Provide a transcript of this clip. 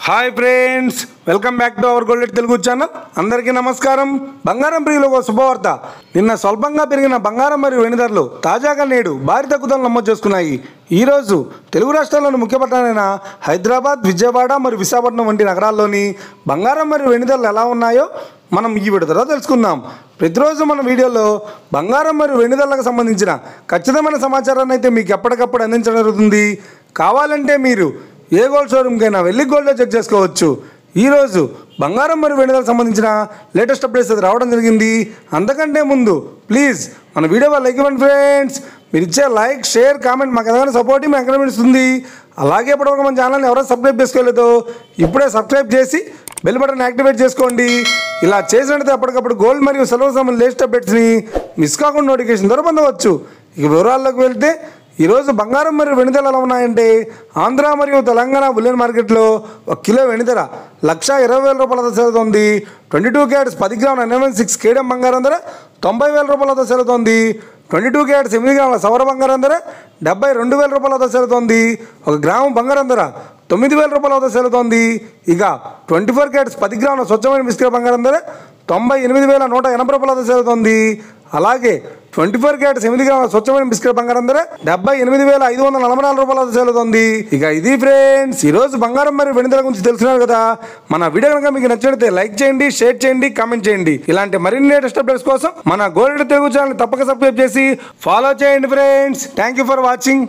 Hi friends, welcome back to our gold Telugu channel. అందరికీ నమస్కారం. బంగారం ప్రియులకు ఒక శుభవార్త. నిన్న స్వల్పంగా పెరిగిన బంగారం మరియు వెండి ధరలు తాజాగా నేడు భారీ తగ్గుదల నమోదు చేసుకున్నాయి. ఈరోజు తెలుగు రాష్ట్రాల్లోని ముఖ్య పట్టణాలైన హైదరాబాద్, విజయవాడ మరియు విశాఖపట్నం వంటి నగరాల్లోని బంగారం మరియు వెండి ధరలు ఎలా ఉన్నాయో మనం ఈ వీడియోలో తెలుసుకుందాం. ప్రతిరోజు మన వీడియోలో బంగారం మరియు వెండి ధరలకు సంబంధించిన ఖచ్చితమైన సమాచారాన్ని అయితే మీకు ఎప్పటికప్పుడు అందించడం జరుగుతుంది. కావాలంటే మీరు ఏ గోల్డ్ షోరూమ్కైనా వెళ్ళి గోల్డ్లో చెక్ చేసుకోవచ్చు. ఈరోజు బంగారం మరియు వెండి ధరలకు సంబంధించిన లేటెస్ట్ అప్డేట్స్ అయితే రావడం జరిగింది. అంతకంటే ముందు ప్లీజ్ మన వీడియో లైక్ ఇవ్వండి ఫ్రెండ్స్. మీరు ఇచ్చే లైక్, షేర్, కామెంట్ మాకు ఎంతగానో సపోర్ట్ మేము ఎంకరేజ్మెంట్ ఇస్తుంది. అలాగే ఇప్పటివరకు మన ఛానల్ని ఎవరైనా సబ్స్క్రైబ్ చేసుకోలేదో ఇప్పుడే సబ్స్క్రైబ్ చేసి బెల్ బటన్ యాక్టివేట్ చేసుకోండి. ఇలా చేసినట్లయితే అప్పటికప్పుడు గోల్డ్ మరియు సిల్వర్ సంబంధించిన లేటెస్ట్ అప్డేట్స్ని మిస్ కాకుండా నోటిఫికేషన్ ద్వారా పొందవచ్చు. ఇక వివరాల్లోకి వెళ్తే ఈరోజు బంగారం మరియు వెండి ధరలు ఎలా ఉన్నాయంటే, ఆంధ్ర మరియు తెలంగాణ బులియన్ మార్కెట్లో 1 కిలో వెండి ధర 1,20,000 రూపాయలతో సేలుతోంది. 22 క్యారెట్స్ 10 గ్రాముల 916 కేడియం బంగారం ధర 90,000 రూపాయలతో సేలుతోంది. 22 క్యారెట్స్ 8 గ్రాముల సవర బంగారం ధర 72,000 రూపాయలతో సేలుతోంది. 1 గ్రాము బంగారం ధర 9,000 రూపాయలతో సేలుతోంది. ఇక 24 క్యారెట్స్ 10 గ్రాముల స్వచ్ఛమైన మిశ్రమ బంగారం ధర 98,180 రూపాయలతో సేలుతోంది. అలాగే 24 క్యారెట్స్ 8 గ్రాముల స్వచ్ఛమైన బిస్కెట్ బంగారం ధర 78,544 రూపాయలతో సేలుతోంది. ఇక ఇది ఫ్రెండ్స్ ఈరోజు బంగారం మరియు వెండి ధర గురించి తెలుసుకున్నారు కదా. మన వీడియో కనుక మీకు నచ్చినట్లయితే లైక్ చేయండి, షేర్ చేయండి, కామెంట్ చేయండి. ఇలాంటి మరిన్ని లేటెస్ట్ అప్డేట్స్ కోసం మన గోల్డ్ తెలుగు ఛానల్ తప్పక సబ్స్క్రైబ్ చేసి ఫాలో చేయండి friends. Thank you for watching.